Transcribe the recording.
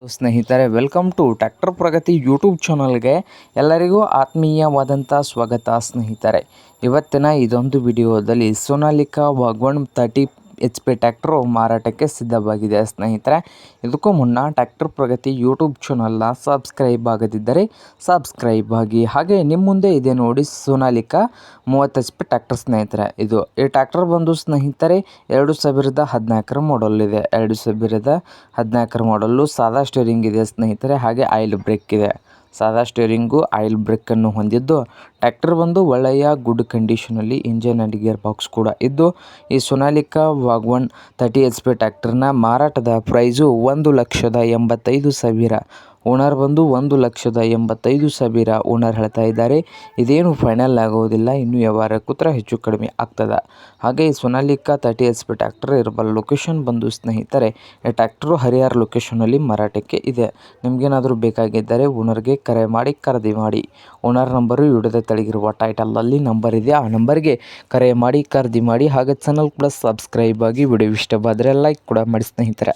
ಸ್ನೇಹಿತರೆ, welcome to tractor Pragati YouTube ಚಾನಲ್ಗೆ ಎಲ್ಲರಿಗೂ ಆತ್ಮೀಯವಾದಂಥ ಸ್ವಾಗತ. ಸ್ನೇಹಿತರೆ, ಇವತ್ತಿನ ಇದೊಂದು ವಿಡಿಯೋದಲ್ಲಿ ಸೋನಾಲಿಕಾ ವಾಗ್ವನ್ 30 HP ಟ್ರ್ಯಾಕ್ಟರು ಮಾರಾಟಕ್ಕೆ ಸಿದ್ಧವಾಗಿದೆ. ಸ್ನೇಹಿತರೆ, ಇದಕ್ಕೂ ಮುನ್ನ ಟ್ರ್ಯಾಕ್ಟರ್ ಪ್ರಗತಿ ಯೂಟ್ಯೂಬ್ ಚಾನಲ್ನ ಸಬ್ಸ್ಕ್ರೈಬ್ ಆಗದಿದ್ದರೆ ಸಬ್ಸ್ಕ್ರೈಬ್ ಆಗಿ. ಹಾಗೆ ನಿಮ್ಮ ಮುಂದೆ ಇದೆ ನೋಡಿ ಸೋನಾಲಿಕಾ 30 HP ಟ್ರ್ಯಾಕ್ಟರ್. ಸ್ನೇಹಿತರೆ, ಈ ಟ್ರ್ಯಾಕ್ಟರ್ ಬಂದು ಸ್ನೇಹಿತರೆ 2014 ಮಾಡಲ್ ಇದೆ. 2014 ಮಾಡಲ್ಲು ಸಾದಾ ಸ್ಟೇರಿಂಗ್ ಇದೆ ಸ್ನೇಹಿತರೆ. ಹಾಗೆ ಆಯಿಲ್ ಬ್ರೇಕ್ ಇದೆ. ಸಾದಾ ಸ್ಟೇರಿಂಗು ಆಯಿಲ್ ಬ್ರೇಕನ್ನು ಹೊಂದಿದ್ದು ಟ್ರ್ಯಾಕ್ಟರ್ ಬಂದು ಒಳ್ಳೆಯ ಗುಡ್ ಕಂಡೀಷನಲ್ಲಿ ಇಂಜಿನ್ ಆ್ಯಂಡ್ ಗೇರ್ ಬಾಕ್ಸ್ ಕೂಡ ಇದ್ದು, ಈ ಸೋನಾಲಿಕಾ ವಾಗ್ವನ್ 30 HP ಟ್ರ್ಯಾಕ್ಟರ್ನ ಮಾರಾಟದ ಪ್ರೈಸು 1,85,000. ಓನರ್ ಬಂದು 1,85,000 ಓನರ್ ಹೇಳ್ತಾ ಇದ್ದಾರೆ. ಇದೇನು ಫೈನಲ್ ಆಗೋದಿಲ್ಲ, ಇನ್ನು ವ್ಯವಹಾರ ಕೂತ್ರೆ ಹೆಚ್ಚು ಕಡಿಮೆ ಆಗ್ತದೆ. ಹಾಗೆ ಈ ಸೋನಾಲಿಕಾ 30 HP ಟ್ರ್ಯಾಕ್ಟರ್ ಇರಬಲ್ಲ ಲೊಕೇಶನ್ ಬಂದು ಸ್ನೇಹಿತರೆ, ಈ ಟ್ರ್ಯಾಕ್ಟರು ಹರಿಹರ ಲೊಕೇಶನಲ್ಲಿ ಮಾರಾಟಕ್ಕೆ ಇದೆ. ನಿಮಗೇನಾದರೂ ಬೇಕಾಗಿದ್ದರೆ ಓನರ್ಗೆ ಕರೆ ಮಾಡಿ ಖರೀದಿ ಮಾಡಿ. ಓನರ್ ನಂಬರು ವಿಡಿಯೋದ ತೆಳಗಿರುವ ಟೈಟಲಲ್ಲಿ ನಂಬರ್ ಇದೆ, ಆ ನಂಬರ್ಗೆ ಕರೆ ಮಾಡಿ ಖರೀದಿ ಮಾಡಿ. ಹಾಗೆ ಚಾನಲ್ ಕೂಡ ಸಬ್ಸ್ಕ್ರೈಬ್ ಆಗಿ. ವಿಡಿಯೋ ಇಷ್ಟವಾದರೆ ಲೈಕ್ ಕೂಡ ಮಾಡಿ ಸ್ನೇಹಿತರೆ.